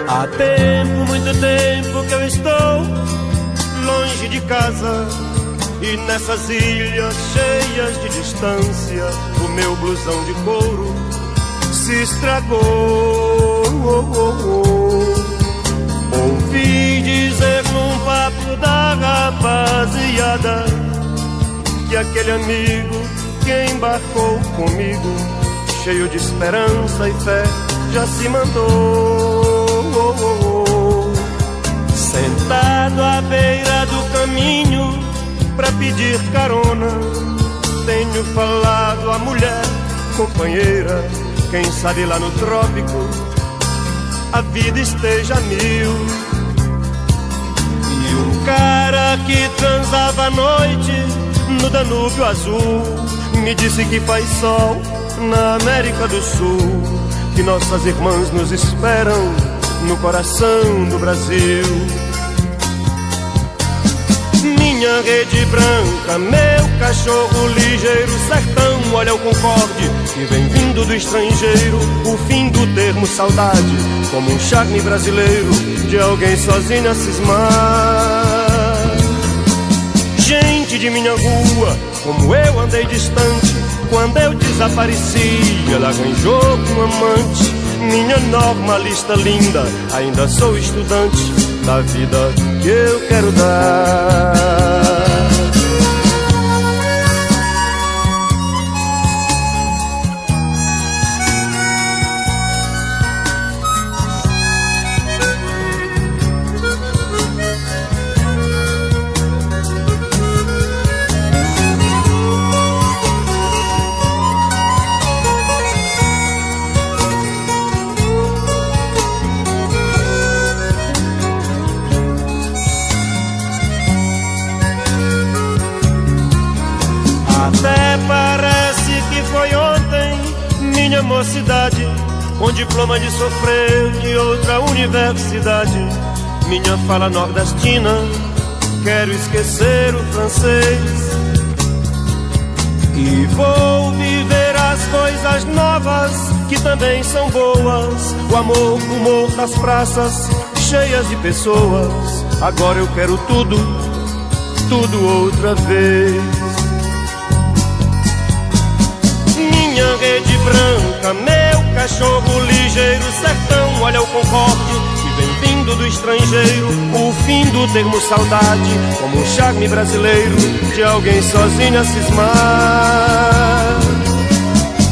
Há tempo, muito tempo que eu estou longe de casa, e nessas ilhas cheias de distância o meu blusão de couro se estragou. Ouvi dizer num papo da rapaziada que aquele amigo que embarcou comigo, cheio de esperança e fé, já se mandou. Sentado à beira do caminho pra pedir carona, tenho falado à mulher companheira, quem sabe lá no trópico a vida esteja a mil. E um cara que transava à noite no Danúbio Azul me disse que faz sol na América do Sul, que nossas irmãs nos esperam no coração do Brasil. Minha rede branca, meu cachorro ligeiro, sertão, olha o Concorde que vem vindo do estrangeiro, o fim do termo saudade, como um charme brasileiro de alguém sozinho a cismar. Gente de minha rua, como eu andei distante, quando eu desapareci, ela arranjou um amante. Minha normalista linda, ainda sou estudante da vida que eu quero dar. Até parece que foi ontem minha mocidade, com diploma de sofrer de outra universidade. Minha fala nordestina, quero esquecer o francês e vou viver as coisas novas que também são boas. O amor, o humor das praças cheias de pessoas. Agora eu quero tudo, tudo outra vez. Minha rede branca, meu cachorro ligeiro, sertão, olha o Concorde que vem vindo do estrangeiro, o fim do termo saudade, como um charme brasileiro de alguém sozinho a cismar.